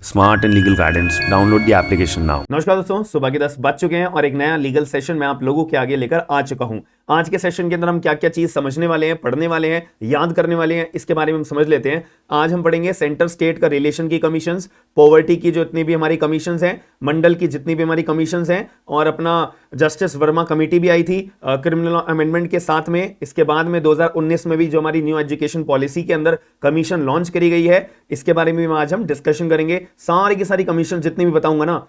Smart and legal guidance download the application now. नमस्कार दोस्तों, सुबह के 10 बज चुके हैं और एक नया लीगल सेशन मैं आप लोगों के आगे लेकर आ चुका हूं। आज के सेशन के अंदर हम क्या क्या चीज समझने वाले हैं, पढ़ने वाले हैं, याद करने वाले हैं, इसके बारे में हम समझ लेते हैं। आज हम पढ़ेंगे सेंटर स्टेट का रिलेशन की कमीशंस, पॉवर्टी की जो इतनी भी हमारी कमीशंस हैं, मंडल की जितनी भी हमारी कमीशंस हैं, और अपना जस्टिस वर्मा कमेटी भी आई थी क्रिमिनल लॉ अमेंडमेंट के साथ में। इसके बाद में 2019 में भी जो हमारी न्यू एजुकेशन पॉलिसी के अंदर कमीशन लॉन्च करी गई है, इसके बारे में आज हम डिस्कशन करेंगे। सारी की सारी कमीशन जितनी भी बताऊंगा ना,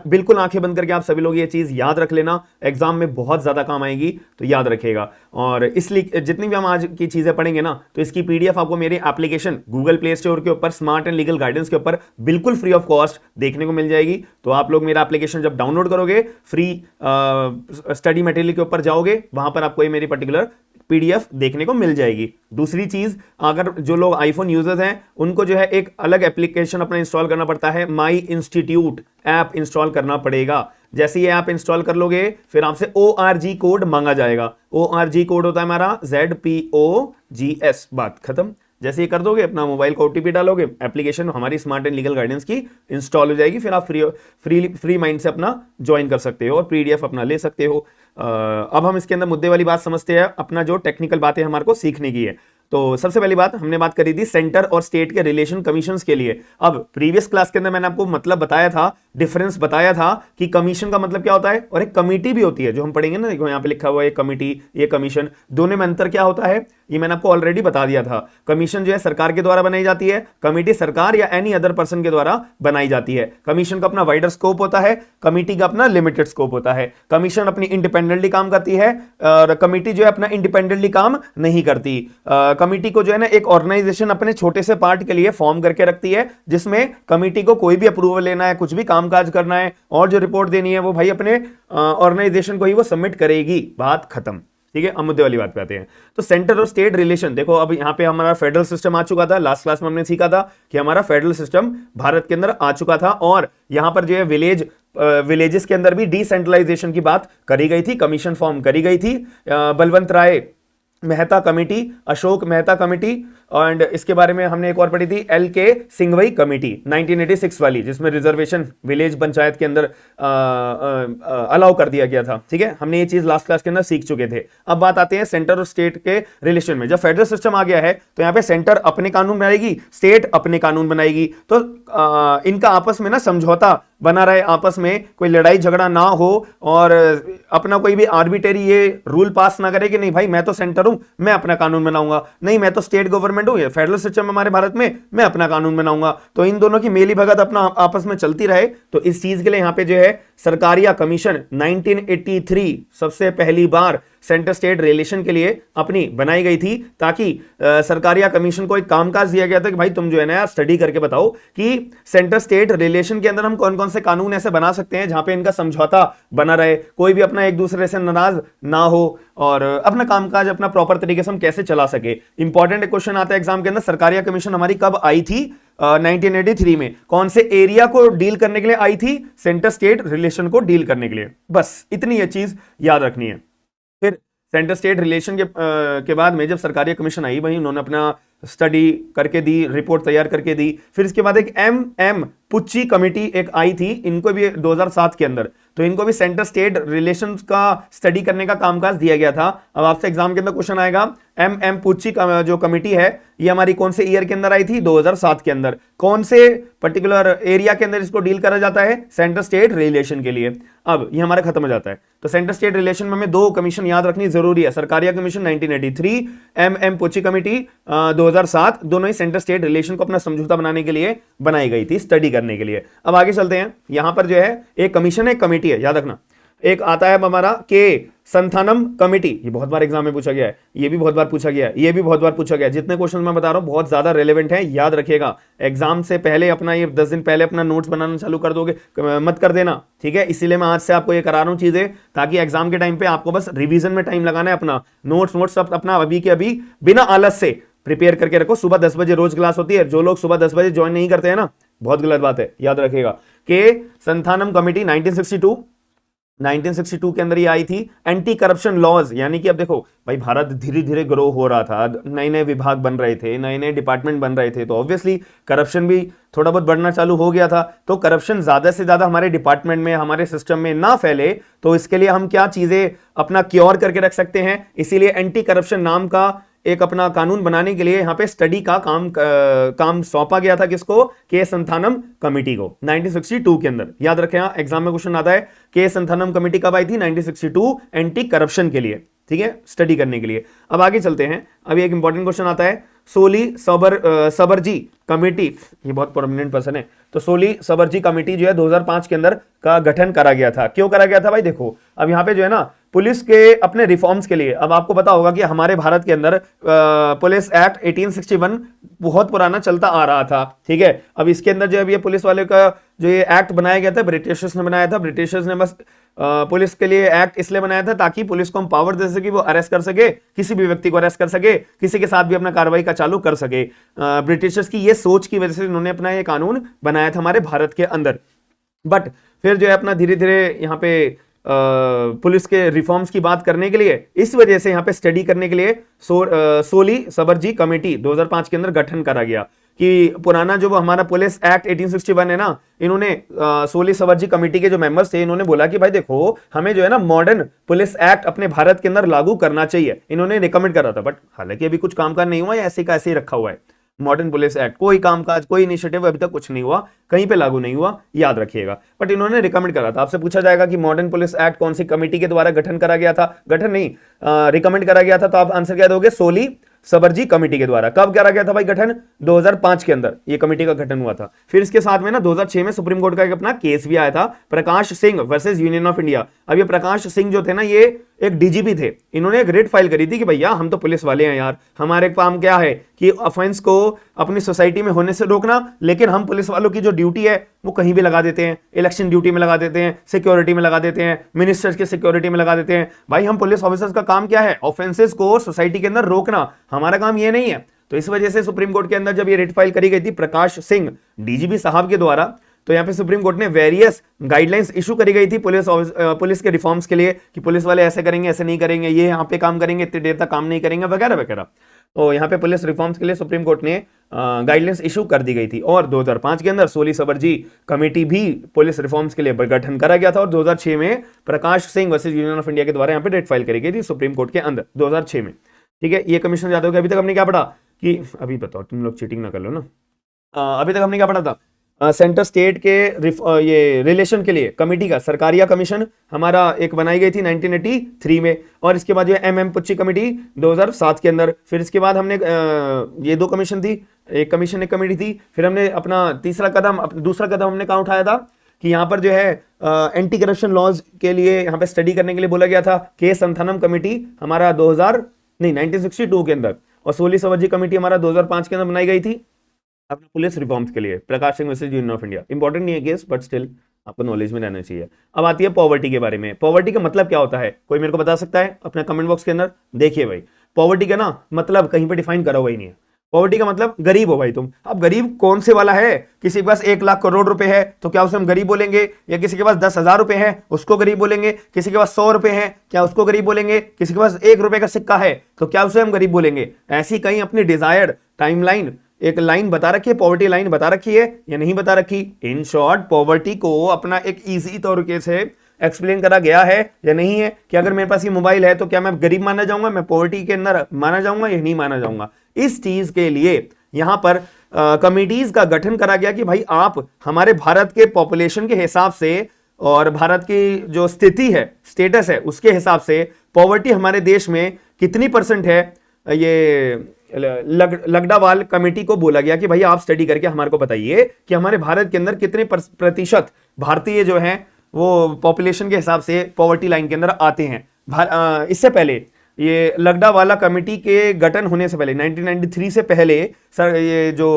बिल्कुल आंखें बंद करके आप सभी लोग ये चीज याद रख लेना, एग्जाम में बहुत ज्यादा काम आएगी, तो याद रखिएगा। और इसलिए जितनी भी हम आज की चीजें पढ़ेंगे ना, तो इसकी पीडीएफ आपको मेरे एप्लीकेशन गूगल प्ले स्टोर के ऊपर स्मार्ट एंड लीगल गाइडेंस के ऊपर बिल्कुल फ्री ऑफ कॉस्ट देखने को मिल जाएगी। तो आप लोग मेरा एप्लीकेशन जब डाउनलोड करोगे, फ्री स्टडी मटेरियल के ऊपर जाओगे, वहां पर आपको ये मेरी पर्टिकुलर पीडीएफ देखने को मिल जाएगी। दूसरी चीज, अगर जो लोग आईफोन यूजर्स हैं उनको जो है एक अलग एप्लीकेशन अपना इंस्टॉल करना पड़ता है, माई इंस्टीट्यूट ऐप इंस्टॉल करना पड़ेगा। जैसे ये ऐप इंस्टॉल कर लोगे, फिर आपसे ORG कोड मांगा जाएगा। ORG कोड होता है हमारा ZPOGS, बात खत्म। जैसे ये कर दोगे, अपना मोबाइल को OTP डालोगे, एप्लीकेशन हमारी स्मार्ट एंड लीगल गाइडेंस की इंस्टॉल हो जाएगी। फिर आप फ्री माइंड से अपना ज्वाइन कर सकते हो और पीडीएफ अपना ले सकते हो। अब हम इसके अंदर मुद्दे वाली बात समझते हैं, अपना जो टेक्निकल बातें हमारे को सीखने की है। तो सबसे पहली बात हमने बात करी थी सेंटर और स्टेट के रिलेशन कमीशंस के लिए। अब प्रीवियस क्लास के अंदर मैंने आपको मतलब बताया था, डिफरेंस बताया था कि कमीशन का मतलब क्या होता है और एक कमिटी भी होती है, जो हम पढ़ेंगे ना। देखो यहाँ पे लिखा हुआ है कमिटी, ये कमीशन, दोनों में अंतर क्या होता है ये मैंने आपको ऑलरेडी बता दिया था। कमीशन जो है सरकार के द्वारा बनाई जाती है, कमिटी सरकार या एनी अदर पर्सन के द्वारा बनाई जाती है। कमीशन का अपना वाइडर स्कोप होता है, कमिटी का अपना लिमिटेड स्कोप होता है। कमीशन अपनी इंडिपेंडेंटली काम करती है और कमिटी जो है अपना इंडिपेंडेंटली काम नहीं करती। कमिटी को जो है ना एक ऑर्गेनाइजेशन अपने छोटे से पार्ट के लिए फॉर्म करके रखती है, जिसमें कमिटी को कोई भी अप्रूवल लेना है, कुछ भी कामकाज करना है और जो रिपोर्ट देनी है वो भाई अपने ऑर्गेनाइजेशन को ही वो सबमिट करेगी, बात खत्म। ठीक है, अब मुद्दे वाली बात पे आते हैं। तो सेंटर और स्टेट रिलेशन देखो, अब यहां पे हमारा फेडरल सिस्टम आ चुका था। लास्ट क्लास में हमने सीखा था कि हमारा फेडरल सिस्टम भारत के अंदर आ चुका था और यहां पर जो है विलेजेस के अंदर भी डिसेंट्रलाइजेशन की बात करी गई थी, कमीशन फॉर्म करी गई थी। Balwant Rai Mehta committee, Ashok Mehta committee, and इसके बारे में हमने एक और पढ़ी थी LK सिंघवी कमेटी 1986 वाली, जिसमें रिजर्वेशन विलेज पंचायत के अंदर अलाउ कर दिया गया था। ठीक है, हमने ये चीज लास्ट क्लास के अंदर सीख चुके थे। अब बात आते हैं सेंटर और स्टेट के रिलेशन में। जब फेडरल सिस्टम आ गया है तो यहाँ पे सेंटर अपने कानून बनाएगी, स्टेट अपने कानून बनाएगी, तो इनका आपस में ना समझौता बना रहे, आपस में कोई लड़ाई झगड़ा ना हो और अपना कोई भी आर्बिट्रेरी ये रूल पास ना करे कि नहीं भाई मैं तो सेंटर हूं, मैं अपना कानून बनाऊंगा, नहीं मैं तो स्टेट गवर्नमेंट हूं, ये फेडरल सिस्टम हमारे भारत में, मैं अपना कानून बनाऊंगा। तो इन दोनों की मेली भगत अपना आपस में चलती रहे। तो इस चीज के लिए यहां पे जो है सरकारिया कमीशन 1983 सबसे पहली बार सेंटर स्टेट रिलेशन के लिए अपनी बनाई गई थी, ताकि सरकारिया कमीशन को एक कामकाज दिया गया था कि भाई तुम जो है ना स्टडी करके बताओ कि सेंटर स्टेट रिलेशन के अंदर हम कौन कौन से कानून ऐसे बना सकते हैं जहां पे इनका समझौता बना रहे, कोई भी अपना एक दूसरे से नाराज ना हो और अपना कामकाज अपना प्रॉपर तरीके से हम कैसे चला सके। इंपॉर्टेंट क्वेश्चन आता है एग्जाम के अंदर, सरकारिया कमीशन हमारी कब आई थी? 1983 में। कौन से एरिया को डील करने के लिए आई थी? सेंटर स्टेट रिलेशन को डील करने के लिए। बस इतनी ये चीज याद रखनी है। फिर सेंटर स्टेट रिलेशन के बाद में जब सरकारी कमीशन आई, वहीं उन्होंने अपना स्टडी करके दी, रिपोर्ट तैयार करके दी। फिर इसके बाद एक MM पुच्ची कमेटी एक आई थी, इनको भी 2007 के अंदर, तो इनको भी सेंटर स्टेट रिलेशंस का स्टडी करने का कामकाज दिया गया था। अब आपसे एग्जाम के अंदर क्वेश्चन आएगा, MM पुच्ची का जो कमेटी है ये हमारी कौन से ईयर के अंदर आई थी? 2007 के अंदर। कौन से पर्टिकुलर एरिया के अंदर इसको डील करा जाता है? सेंटर स्टेट रिलेशन के लिए। अब ये हमारा खत्म हो जाता है। तो सेंटर स्टेट रिलेशन में हमें दो कमीशन याद रखनी जरूरी है, सरकारिया कमीशन 1983, MM पुच्ची कमेटी 2007, दोनों ही सेंटर स्टेट रिलेशन को अपना समझौता बनाने के लिए बनाई गई थी, स्टडी करने के लिए। अब आगे चलते हैं। यहां पर जो है एक कमीशन है, एक कमेटी है, याद रखना। एक आता है हमारा के संथानम कमेटी, ये बहुत बार एग्जाम में पूछा गया है, ये भी बहुत बार पूछा गया है, ये भी बहुत बार पूछा गया है। जितने क्वेश्चन मैं बता रहा हूं बहुत ज्यादा रेलेवेंट है, याद रखिएगा। एग्जाम से पहले अपना ये 10 दिन पहले अपना नोट्स बनाना चालू कर दोगे, मत कर देना, ठीक है। इसीलिए मैं आज से आपको ये करा रहा हूं चीजें, ताकि एग्जाम के टाइम पे आपको बस रिवीजन में टाइम लगाना है। अपना नोट्स अपना अभी के अभी बिना आलस से प्रिपेयर करके रखो। सुबह 10 बजे रोज क्लास होती है, जो लोग सुबह 10 बजे ज्वाइन नहीं करते हैं ना, बहुत गलत बात है, याद रखिएगा। के संथानम कमेटी 1962 1962 के अंदर ये आई थी। एंटी करप्शन लॉज, यानी कि अब देखो भाई भारत धीरे धीरे ग्रो हो रहा था, नए नए विभाग बन रहे थे, नए नए डिपार्टमेंट बन रहे थे, तो ऑब्वियसली करप्शन भी थोड़ा बहुत बढ़ना चालू हो गया था। तो करप्शन ज्यादा से ज्यादा हमारे डिपार्टमेंट में, हमारे सिस्टम में ना फैले, तो इसके लिए हम क्या चीजें अपना क्योर करके रख सकते हैं, इसीलिए एंटी करप्शन नाम का एक अपना कानून बनाने के लिए यहाँ पे स्टडी का काम सौंपा गया था। किसको? के संथानम कमेटी को 1962 के अंदर। याद रखें, एग्जाम में क्वेश्चन आता है के संथानम कमेटी कब आई थी? 1962, एंटी करप्शन के लिए, ठीक है, स्टडी करने के लिए। अब आगे चलते हैं। अभी एक इंपॉर्टेंट क्वेश्चन आता है, सोली सबरजी कमेटी, ये बहुत प्रोमिनेंट पर्सन है, तो सोली सबरजी कमेटी जो है 2005 के अंदर का गठन करा गया था। क्यों करा गया था भाई? देखो अब यहाँ पे जो है ना, पुलिस के अपने रिफॉर्म्स के लिए, अब आपको पता होगा कि हमारे भारत के अंदर पुलिस एक्ट 1861 बहुत पुराना चलता आ रहा था, ठीक है। अब इसके अंदर जो है ये पुलिस वाले का जो ये एक्ट बनाया गया था, ब्रिटिशर्स ने बनाया था। ब्रिटिशर्स ने बस पुलिस के लिए एक्ट इसलिए बनाया था ताकि पुलिस को हम पावर दे सके, वो अरेस्ट कर सके, किसी भी व्यक्ति को अरेस्ट कर सके, किसी के साथ भी अपना कार्रवाई का चालू कर सके। ब्रिटिशर्स की ये सोच की वजह से इन्होंने अपना ये कानून बनाया था हमारे भारत के अंदर। बट फिर जो है अपना धीरे धीरे यहाँ पे पुलिस के रिफॉर्म्स की बात करने के लिए, इस वजह से यहाँ पे स्टडी करने के लिए सोली सबरजी कमेटी 2005 के अंदर गठन करा गया कि पुराना जो हमारा पुलिस एक्ट 1861 है ना, इन्होंने सोली सबरजी कमेटी के जो मेंबर्स थे, इन्होंने बोला कि भाई देखो हमें जो है ना मॉडर्न पुलिस एक्ट अपने भारत के अंदर लागू करना चाहिए, इन्होंने रिकमेंड करा था। बट हालांकि अभी कुछ काम का नहीं हुआ, या ऐसे का ऐसे ही रखा हुआ है मॉडर्न पुलिस एक्ट, कोई कामकाज, कोई इनिशिएटिव अभी तक कुछ नहीं हुआ, कहीं पे लागू नहीं हुआ, याद रखिएगा। बट इन्होंने रिकमेंड करा था। आपसे पूछा जाएगा कि मॉडर्न पुलिस एक्ट कौन सी कमेटी के द्वारा गठन करा गया था? गठन नहीं, रिकमेंड करा गया था, तो आप आंसर क्या दोगे? सोली सबरजी कमेटी के द्वारा। कब करा गया था भाई गठन? 2005 के अंदर ये कमेटी का गठन हुआ था। फिर इसके साथ में ना 2006 में सुप्रीम कोर्ट का एक अपना केस भी आया था, Prakash Singh versus union of India. अब ये प्रकाश सिंह जो थे ना, ये एक डीजीपी थे, इन्होंने एक रिट फाइल करी थी कि भैया हम तो पुलिस वाले हैं यार, हमारे काम क्या है कि ऑफेंस को अपनी सोसाइटी में होने से रोकना, लेकिन हम पुलिस वालों की जो ड्यूटी है वो कहीं भी लगा देते हैं, इलेक्शन ड्यूटी में लगा देते हैं, सिक्योरिटी में लगा देते हैं, मिनिस्टर्स की सिक्योरिटी में लगा देते हैं। भाई हम पुलिस ऑफिसर्स का काम क्या है? ऑफेंसेस को सोसाइटी के अंदर रोकना, हमारा काम ये नहीं है। तो इस वजह से सुप्रीम कोर्ट के अंदर जब ये रिट फाइल करी गई थी प्रकाश सिंह डीजीपी साहब के द्वारा, तो यहाँ पे सुप्रीम कोर्ट ने वेरियस गाइडलाइंस इशू करी गई थी पुलिस के रिफॉर्म्स के लिए कि पुलिस वाले ऐसे करेंगे, ऐसे नहीं करेंगे, ये यहाँ पे काम करेंगे, इतनी देर तक काम नहीं करेंगे, वगैरह वगैरह। तो यहाँ पे पुलिस रिफॉर्म्स के लिए सुप्रीम कोर्ट ने गाइडलाइंस इशू कर दी गई थी। और 2005 के अंदर सोली सबरजी कमेटी भी पुलिस रिफॉर्म्स के लिए गठन करा गया था। और 2006 में Prakash Singh versus union of India के द्वारा यहाँ पे रिट फाइल करी गई थी सुप्रीम कोर्ट के अंदर 2006 में, ठीक है। ये कमिश्नर यादव के अभी तक हमने क्या पढ़ा कि, अभी बताओ तुम लोग चीटिंग ना कर लो ना, अभी तक हमने क्या पढ़ा था? सेंटर स्टेट के ये रिलेशन के लिए कमेटी का सरकारिया कमीशन हमारा एक बनाई गई थी 1983 में। और इसके बाद जो एम पुच्ची कमेटी 2007 के अंदर। फिर इसके बाद हमने ये दो कमीशन थी, एक कमीशन एक कमेटी थी। फिर हमने अपना दूसरा कदम हमने कहाँ उठाया था कि यहाँ पर जो है एंटी करप्शन लॉज के लिए यहाँ पे स्टडी करने के लिए बोला गया था। के संथानम कमेटी हमारा 1962 के अंदर, और सोली सबरजी कमेटी हमारा 2005 के अंदर बनाई गई थी अपने पुलिस रिफॉर्म्स के लिए, Prakash Singh versus union of India. Important नहीं है केस, बट स्टिल आपको नॉलेज में रहना चाहिए। अब आती है पॉवर्टी के बारे में। पॉवर्टी का मतलब क्या होता है? कोई मेरे को बता सकता है अपना कमेंट बॉक्स के अंदर? देखिए भाई, पॉवर्टी का ना मतलब कहीं पे डिफाइन करा हुआ ही नहीं है। पॉवर्टी का मतलब गरीब हो भाई तुम। अब गरीब कौन से वाला है? किसी के पास 1 लाख करोड़ रुपए है तो क्या उसे हम गरीब बोलेंगे? या किसी के पास 10,000 रुपए है उसको गरीब बोलेंगे? किसी के पास 100 रुपए है क्या उसको गरीब बोलेंगे? किसी के पास 1 रुपए का सिक्का है तो क्या उसे हम गरीब बोलेंगे? ऐसी कहीं अपनी डिजायर्ड टाइमलाइन एक लाइन बता रखी है, पॉवर्टी लाइन बता रखी है या नहीं बता रखी? इन शॉर्ट पॉवर्टी को अपना एक इजी तरीके से एक्सप्लेन करा गया है या नहीं है कि अगर मेरे पास ये मोबाइल है तो क्या मैं गरीब माना जाऊंगा, मैं पॉवर्टी के अंदर माना जाऊंगा या नहीं माना जाऊंगा? इस चीज के लिए यहां पर कमिटीज का गठन करा गया कि भाई आप हमारे भारत के पॉपुलेशन के हिसाब से और भारत की जो स्थिति है, स्टेटस है, उसके हिसाब से पॉवर्टी हमारे देश में कितनी % है, ये लगडावाल कमेटी को बोला गया कि भाई आप स्टडी करके हमारे को बताइए कि हमारे भारत के अंदर कितने % भारतीय जो हैं वो पॉपुलेशन के हिसाब से पॉवर्टी लाइन के अंदर आते हैं। इससे पहले ये लगडावाला कमेटी के गठन होने से पहले 1993 से पहले ये जो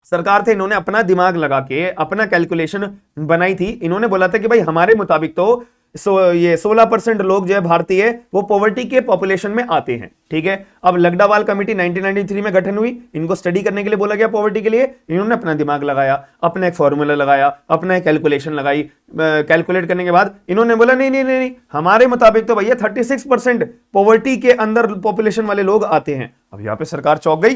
सरकार थे, इन्होंने अपना दिमाग लगा के अपना कैलकुलेशन बनाई थी। इन्होंने बोला था कि भाई हमारे मुताबिक तो ये 16% लोग जो है भारतीय वो पॉवर्टी के पॉपुलेशन में आते हैं। ठीक है, अब लकड़ावाल कमेटी 1993 में गठन हुई, इनको स्टडी करने के लिए बोला गया पॉवर्टी के लिए। इन्होंने अपना दिमाग लगाया, अपना एक फॉर्मूला लगाया, अपना एक कैलकुलेशन लगाई, कैलकुलेट करने के बाद इन्होंने बोला नहीं नहीं नहीं, हमारे मुताबिक तो भैया 36% पॉवर्टी के अंदर पॉपुलेशन वाले लोग आते हैं। अब यहां पर सरकार चौंक गई।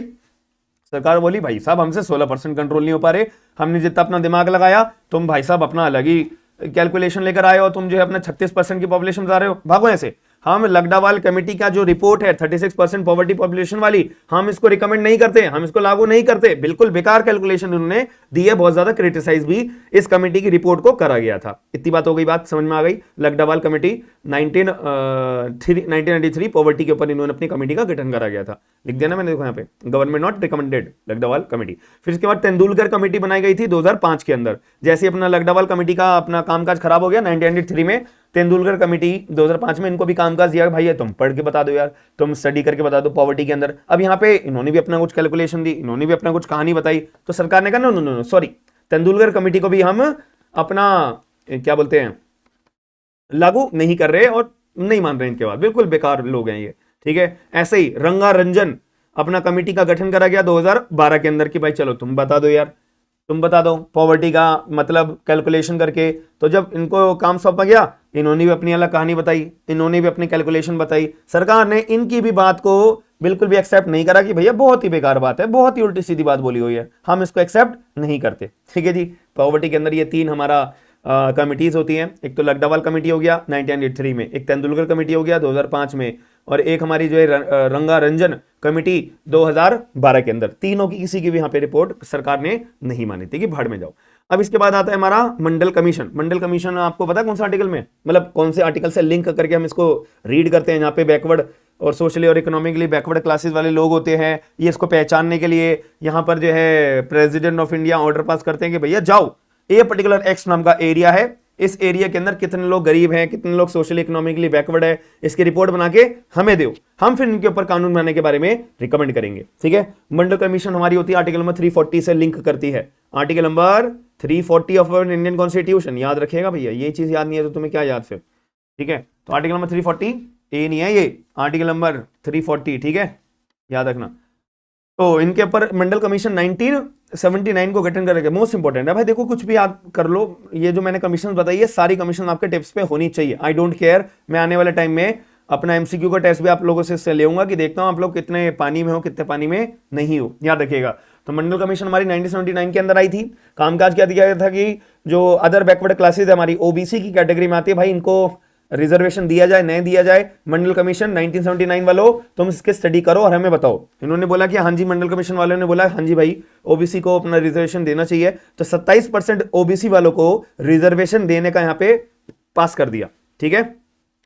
सरकार बोली भाई साहब हमसे 16% कंट्रोल नहीं हो पा रहे, हमने जितना अपना दिमाग लगाया, तुम भाई साहब अपना अलग ही कैलकुलेशन लेकर आए हो, तुम जो है अपना 36% की पॉपुलेशन बता रहे हो, भागो ऐसे। हम लकड़ावाल कमेटी का जो रिपोर्ट है 36% पॉवर्टी पॉपुलेशन वाली, हम इसको रिकमेंड नहीं करते, हम इसको लागू नहीं करते, बिल्कुल बेकार कैलकुलेशन उन्होंने दी है, बहुत ज्यादा क्रिटिसाइज भी इस कमेटी की रिपोर्ट को करा गया था। इतनी बात हो गई, बात समझ में आ गई। लकड़ावाल कमेटी 1993 पॉवर्टी के ऊपर इन्होंने अपनी कमेटी का गठन करा गया था। लिख दिया ना मैंने, देखो यहाँ पे गवर्नमेंट नॉट रिकमेंडेड लकड़ावाल कमेटी। फिर इसके बाद तेंदुलकर कमेटी बनाई गई थी 2005 के अंदर। जैसे अपना लकड़ावाल कमेटी का अपना कामकाज खराब हो गया 1993 में, तेंदुलकर कमेटी 2005 में इनको भी कामकाज दिया, भाई तुम पढ़ के बता दो यार, तुम स्टडी करके बता दो पॉवर्टी के अंदर। अब यहाँ पे इन्होंने भी अपना कुछ कैलकुलेशन दी, इन्होंने भी अपना कुछ कहानी बताई, तो सरकार ने कहा no no no sorry, Tendulkar committee को भी हम अपना क्या बोलते हैं लागू नहीं कर रहे और नहीं मान रहे इनके बाद, बिल्कुल बेकार लोग हैं ये। ठीक है, ऐसे ही रंगारंजन अपना कमेटी का गठन करा गया 2012 के अंदर कि भाई चलो तुम बता दो यार, तुम बता दो पॉवर्टी का मतलब कैलकुलेशन करके। तो जब इनको काम सौंपा गया, इन्होंने भी अपनी अलग कहानी बताई, इन्होंने भी अपनी कैलकुलेशन बताई। सरकार ने इनकी भी बात को बिल्कुल भी एक्सेप्ट नहीं करा कि भैया बहुत ही बेकार बात है, बहुत ही उल्टी सीधी बात बोली हुई है, हम इसको एक्सेप्ट नहीं करते। ठीक है जी, पॉवर्टी के अंदर ये तीन हमारा कमिटीज होती हैं। एक तो लकड़ावाल कमेटी हो गया 1993 में, एक तेंदुलकर कमेटी हो गया 2005 में, और एक हमारी जो है रंगारंजन कमेटी 2012 के अंदर। तीनों की किसी की भी यहाँ पे रिपोर्ट सरकार ने नहीं मानी थी कि भाड़ में जाओ। अब इसके बाद आता है हमारा मंडल कमीशन। मंडल कमीशन आपको पता है कौन सा आर्टिकल में, मतलब कौन से आर्टिकल से लिंक करके हम इसको रीड करते हैं। यहाँ पे बैकवर्ड और सोशली और इकोनॉमिकली बैकवर्ड क्लासेस वाले लोग होते हैं, ये इसको पहचानने के लिए यहाँ पर जो है president of India order pass करते हैं कि भैया जाओ, ये पर्टिकुलर एक्स नाम का एरिया है, इस एरिया के अंदर कितने लोग गरीब हैं, कितने लोग सोशली इकोनॉमिकली बैकवर्ड है, इसकी रिपोर्ट बना के हमें दो, हम फिर इनके ऊपर कानून बनाने के बारे में रिकमेंड करेंगे। ठीक है, मंडल कमीशन हमारी होती है आर्टिकल नंबर 340 से लिंक करती है। Article number 340 of Indian constitution, याद रखिएगा भैया, ये चीज याद नहीं है तो तुम्हें क्या याद फिर। ठीक है, तो आर्टिकल नंबर 340 ए नहीं है, ये आर्टिकल नंबर 340, ठीक है, याद रखना। तो इनके ऊपर मंडल कमीशन 1979 को गठन करके, मोस्ट इंपॉर्टेंट है भाई, देखो कुछ भी याद कर लो, ये जो मैंने कमीशन बताई है सारी कमीशन आपके टिप्स पे होनी चाहिए। आई डोंट केयर, मैं आने वाले टाइम में अपना एमसीक्यू का टेस्ट भी आप लोगों से लेऊंगा कि देखता हूं आप लोग कितने पानी में हो, कितने पानी में नहीं हो, याद रखिएगा। तो मंडल कमीशन हमारी 1979 के अंदर आई थी। कामकाज क्या दिया गया था कि जो अदर बैकवर्ड क्लासेज है हमारी ओबीसी की कैटेगरी में आती है, भाई इनको रिजर्वेशन दिया जाए नहीं दिया जाए। मंडल कमीशन 1979 वालों तुम इसके स्टडी करो और हमें बताओ। इन्होंने बोला कि हाँ जी, मंडल कमीशन वालों ने बोला हाँ जी भाई ओबीसी को अपना रिजर्वेशन देना चाहिए, तो 27% ओबीसी वालों को रिजर्वेशन देने का यहाँ पे पास कर दिया। ठीक है,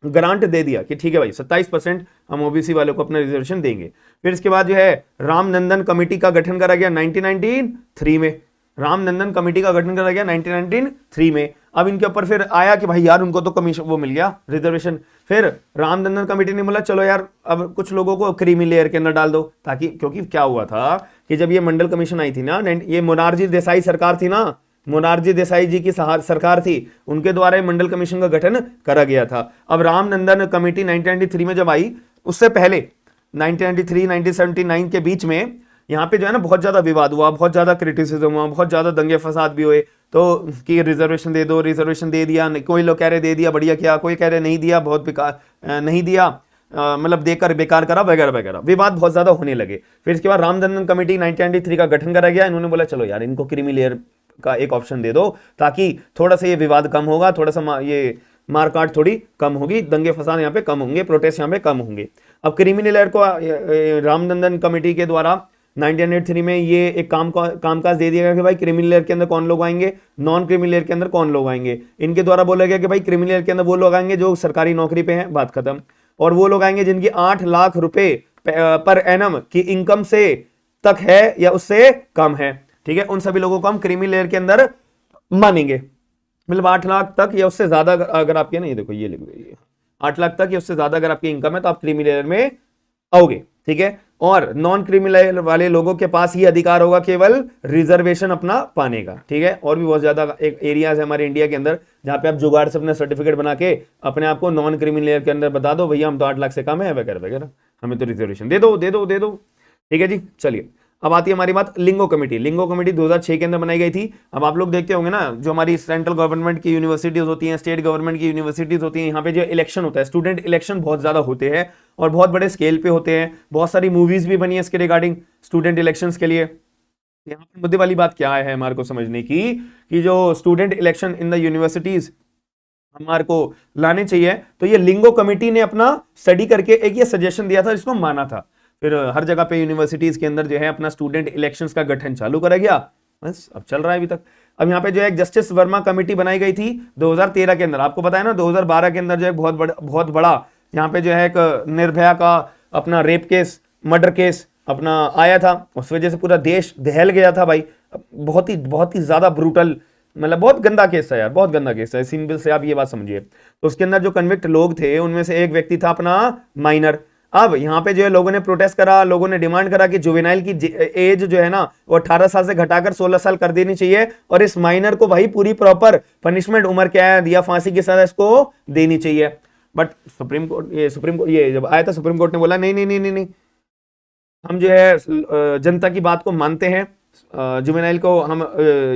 ग्रांट दे दिया कि ठीक है भाई 27% हम ओबीसी वालों को अपना रिजर्वेशन देंगे। फिर इसके बाद जो है रामनंदन कमेटी का गठन करा गया 1993 में। रामनंदन कमेटी का गठन करा गया 1993 में। अब इनके ऊपर फिर आया कि भाई यार उनको तो कमीशन वो मिल गया रिजर्वेशन, फिर रामनंदन कमेटी ने बोला चलो यार अब कुछ लोगों को क्रीमी लेयर के अंदर डाल दो, ताकि क्योंकि क्या हुआ था कि जब ये मंडल कमीशन आई थी ना, ये मोरारजी देसाई सरकार थी ना, मोरारजी देसाई जी की सरकार थी, उनके द्वारा ये मंडल कमीशन का गठन करा गया था। अब रामनंदन कमेटी 1993 में जब आई, उससे पहले 1993 1979 के बीच में यहाँ पे जो है ना बहुत ज्यादा विवाद हुआ, बहुत ज्यादा क्रिटिसिज्म हुआ, बहुत ज्यादा दंगे फसाद भी हुए। तो कि रिजर्वेशन दे दो, रिजर्वेशन दे दिया, कोई लोग कह रहे दे दिया बढ़िया किया, कोई कह रहे नहीं दिया बहुत बेकार, नहीं दिया मतलब देकर बेकार करा वगैरह वगैरह, विवाद बहुत ज्यादा होने लगे। फिर इसके बाद रामनंदन कमेटी 1993 का गठन करा गया। इन्होंने बोला चलो यार इनको क्रीमी लेयर का एक ऑप्शन दे दो, ताकि थोड़ा सा ये विवाद कम होगा, थोड़ा सा ये मारकाट थोड़ी कम होगी, दंगे फसाद यहाँ पे कम होंगे, प्रोटेस्ट यहाँ पे कम होंगे। अब क्रीमी लेयर को रामनंदन कमेटी के द्वारा 1983 में ये एक कामकाज दे दिया गया कि भाई क्रिमिनल लेयर के अंदर कौन लोग आएंगे, नॉन क्रिमिनल लेयर के अंदर कौन लोग आएंगे। इनके द्वारा बोला गया कि भाई क्रिमिनल लेयर के अंदर वो लोग आएंगे जो सरकारी नौकरी पे हैं, बात खत्म, और वो लोग आएंगे जिनकी 8 लाख रुपए पर एनम की इनकम से तक है या उससे कम है। ठीक है, उन सभी लोगों को हम क्रिमिनल लेयर के अंदर मानेंगे, मतलब 8 लाख तक या उससे ज्यादा अगर आपके, नहीं देखो ये लिख दो, 8 लाख तक या उससे ज्यादा अगर आपकी इनकम है तो आप क्रिमिनल लेयर में आओगे। ठीक है, और नॉन क्रिमिनल वाले लोगों के पास ये अधिकार होगा केवल रिजर्वेशन अपना पाने का। ठीक है, और भी बहुत ज्यादा एक एरियाज है हमारे इंडिया के अंदर जहां पे आप जुगाड़ से अपना सर्टिफिकेट बना के अपने आप को नॉन क्रिमिनल के अंदर बता दो भैया हम तो 8 लाख से कम है वगैरह वगैरह, हमें तो रिजर्वेशन दे दो दे दो दे दो। ठीक है जी, चलिए अब आती है हमारी बात लिंगो कमेटी। लिंगो कमेटी 2006 के अंदर बनाई गई थी। अब आप लोग देखते होंगे ना, जो हमारी सेंट्रल गवर्नमेंट की यूनिवर्सिटीज होती हैं, स्टेट गवर्नमेंट की यूनिवर्सिटीज होती हैं, यहाँ पे जो इलेक्शन होता है, स्टूडेंट इलेक्शन बहुत ज्यादा होते हैं और बहुत बड़े स्केल पे होते हैं। बहुत सारी मूवीज भी बनी है इसके रिगार्डिंग स्टूडेंट इलेक्शंस के लिए। यहाँ पर मुद्दे वाली बात क्या है हमारे को समझने की, कि जो student election in the universities हमारे को लाने चाहिए, तो ये लिंगो कमेटी ने अपना स्टडी करके एक ये सजेशन दिया था जिसको माना था। फिर हर जगह पे यूनिवर्सिटीज के अंदर जो है अपना स्टूडेंट इलेक्शंस का गठन चालू करा गया, बस अब चल रहा है अभी तक। अब यहाँ पे जो है जस्टिस वर्मा कमेटी बनाई गई थी 2013 के अंदर। आपको पता है ना 2012 के अंदर जो है बहुत बड़ा यहाँ पे जो है एक निर्भया का अपना रेप केस, मर्डर केस अपना आया था, उस वजह से पूरा देश दहल गया था भाई। बहुत ही ज्यादा ब्रूटल, मतलब बहुत गंदा केस है यार, बहुत गंदा केस है, सिंपल से आप ये बात समझिए। तो उसके अंदर जो कन्विक्ट लोग थे उनमें से एक व्यक्ति था अपना माइनर। अब यहाँ पे जो है लोगों ने प्रोटेस्ट करा, लोगों ने डिमांड करा कि जुवेनाइल की एज जो है ना वो 18 साल से घटाकर 16 साल कर देनी चाहिए, और इस माइनर को भाई पूरी प्रॉपर पनिशमेंट, उम्र क्या है दिया फांसी की सजा इसको देनी चाहिए। बट सुप्रीम कोर्ट ये जब आया था, सुप्रीम कोर्ट ने बोला नहीं नहीं नहीं नहीं नहीं, हम जो है जनता की बात को मानते हैं, जुवेनाइल को हम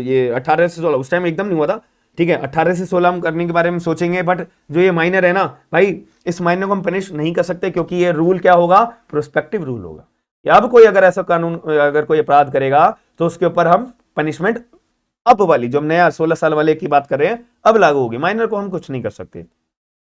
ये 18 से 16 उस टाइम एकदम नहीं हुआ था, ठीक है, 18 से 16 हम करने के बारे में सोचेंगे, बट जो ये माइनर है ना भाई, इस माइनर को हम पनिश नहीं कर सकते, क्योंकि ये रूल क्या होगा, प्रोस्पेक्टिव रूल होगा कि अब कोई अगर ऐसा कानून, अगर कोई अपराध करेगा तो उसके ऊपर हम पनिशमेंट अब वाली, जो हम नया 16 साल वाले की बात कर रहे हैं, अब लागू होगी। माइनर को हम कुछ नहीं कर सकते,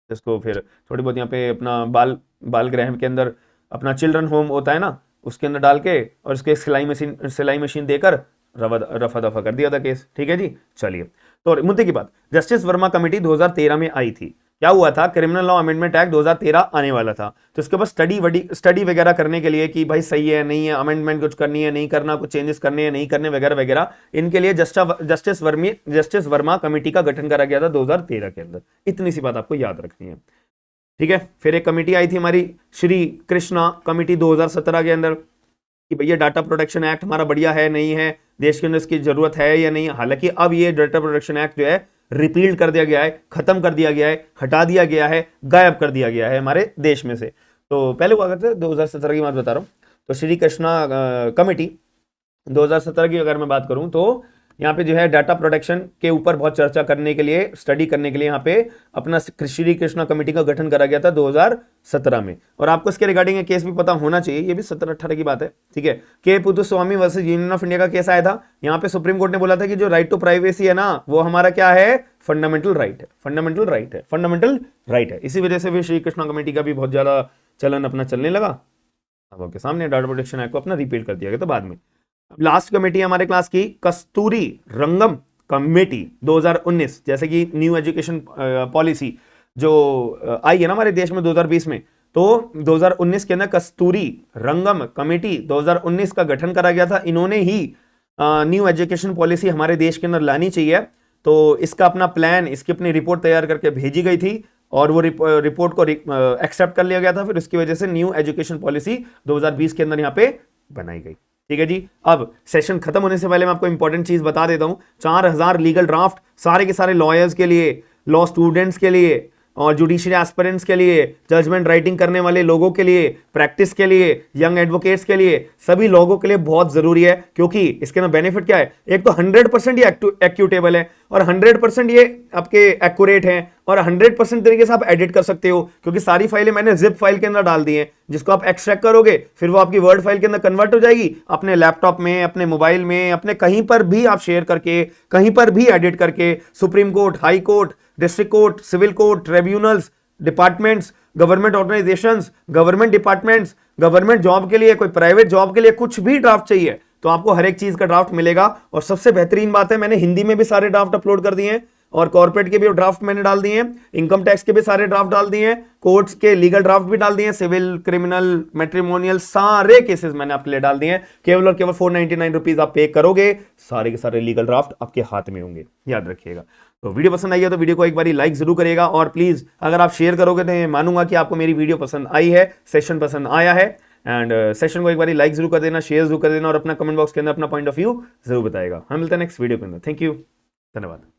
इसको फिर थोड़ी बहुत यहाँ पे अपना बाल गृह के अंदर अपना चिल्ड्रन होम होता है ना, उसके अंदर डाल के और उसके सिलाई मशीन देकर रफा दफा कर दिया था केस। ठीक है जी, चलिए तो मुद्दे की बात, जस्टिस वर्मा कमेटी 2013 में आई थी। क्या हुआ था, क्रिमिनल लॉ अमेंडमेंट एक्ट 2013 आने वाला था, तो इसके बाद स्टडी वगैरह करने के लिए कि भाई सही है नहीं है, अमेंडमेंट कुछ करनी है नहीं करना, कुछ चेंजेस करने हैं नहीं करने वगैरह वगैरह, इनके लिए जस्टिस वर्मा कमेटी का गठन करा गया था 2013 के अंदर। इतनी सी बात आपको याद रखनी है, ठीक है। फिर एक कमेटी आई थी हमारी श्री कृष्णा कमेटी 2017 के अंदर, कि भैया डाटा प्रोटेक्शन एक्ट हमारा बढ़िया है नहीं है, देश के अंदर इसकी जरूरत है या नहीं। हालांकि अब ये डाटा प्रोटेक्शन एक्ट जो है रिपील कर दिया गया है, खत्म कर दिया गया है, हटा दिया गया है, गायब कर दिया गया है हमारे देश में से। तो पहले हुआ करते 2017 की बात बता रहा हूँ। तो श्री कृष्णा कमेटी 2017 की अगर मैं बात करूं तो यहाँ पे जो है डाटा प्रोटेक्शन के ऊपर बहुत चर्चा करने के लिए, स्टडी करने के लिए यहाँ पे अपना श्री कृष्णा कमेटी का गठन करा गया था 2017 में। और आपको इसके रिगार्डिंग एक केस भी पता होना चाहिए, ये भी 17-18 की बात है, ठीक है। के पुदुस्वामी वर्सेस यूनियन ऑफ इंडिया का केस आया था। यहाँ पे सुप्रीम कोर्ट ने बोला था कि जो राइट टू प्राइवेसी है ना, वो हमारा क्या है, फंडामेंटल राइट है, फंडामेंटल राइट है, फंडामेंटल राइट है। इसी वजह से भी श्री कृष्णा कमेटी का भी बहुत ज्यादा चलन अपना चलने लगा। अब आपके सामने डाटा प्रोटेक्शन एक्ट को अपना रिपील कर दिया गया था बाद में। लास्ट कमेटी हमारे क्लास की कस्तूरी रंगम कमेटी 2019, जैसे कि न्यू एजुकेशन पॉलिसी जो आई है ना हमारे देश में 2020 में, तो 2019 के अंदर कस्तूरी रंगम कमेटी 2019 का गठन करा गया था। इन्होंने ही न्यू एजुकेशन पॉलिसी हमारे देश के अंदर लानी चाहिए, तो इसका अपना प्लान, इसकी अपनी रिपोर्ट तैयार करके भेजी गई थी और वो रिपोर्ट को एक्सेप्ट कर लिया गया था। फिर उसकी वजह से न्यू एजुकेशन पॉलिसी 2020 के अंदर यहाँ पे बनाई गई, ठीक है जी। अब सेशन खत्म होने से पहले मैं आपको इंपॉर्टेंट चीज बता देता हूं, 4000 लीगल ड्राफ्ट सारे के सारे लॉयर्स के लिए, लॉ स्टूडेंट्स के लिए और जुडिशियल एस्पिरेंट्स के लिए, जजमेंट राइटिंग करने वाले लोगों के लिए, प्रैक्टिस के लिए, यंग एडवोकेट्स के लिए, सभी लोगों के लिए बहुत जरूरी है। क्योंकि इसके ना बेनिफिट क्या है, एक तो 100% ये एक्यूटेबल है और 100% ये आपके एक्यूरेट है और 100% तरीके से आप एडिट कर सकते हो, क्योंकि सारी फाइलें मैंने जिप फाइल के अंदर डाल दी हैं, जिसको आप एक्सट्रैक्ट करोगे फिर वो आपकी वर्ड फाइल के अंदर कन्वर्ट हो जाएगी। अपने लैपटॉप में, अपने मोबाइल में, अपने कहीं पर भी आप शेयर करके, कहीं पर भी एडिट करके, Supreme Court, High Court, district court, civil court, tribunals, departments, government organisations, government departments, government job के लिए, कोई प्राइवेट जॉब के लिए कुछ भी ड्राफ्ट चाहिए तो आपको हर एक चीज का ड्राफ्ट मिलेगा। और सबसे बेहतरीन बात है, मैंने हिंदी में भी सारे ड्राफ्ट अपलोड कर दिए हैं और कॉर्पोरेट के भी ड्राफ्ट मैंने डाल दिए हैं, इनकम टैक्स के भी सारे ड्राफ्ट डाल दिए हैं, कोर्ट्स के लीगल ड्राफ्ट भी डाल दिए हैं, सिविल, क्रिमिनल, मैट्रिमोनियल, सारे केसेस मैंने आपके लिए डाल दिए हैं। केवल और केवल 499 रुपीज आप पे करोगे, सारे के सारे लीगल ड्राफ्ट आपके हाथ में होंगे, याद रखिएगा। तो वीडियो पसंद आई है तो वीडियो को एक बार लाइक जरूर करिएगा और प्लीज अगर आप शेयर करोगे तो मैं मानूंगा कि आपको मेरी वीडियो पसंद आई है, सेशन पसंद आया है। एंड सेशन को एक बार लाइक जरूर कर देना, शेयर जरूर कर देना और अपना कमेंट बॉक्स के अंदर अपना पॉइंट ऑफ व्यू जरूर बताएगा। हम मिलते हैं नेक्स्ट वीडियो के अंदर। थैंक यू, धन्यवाद।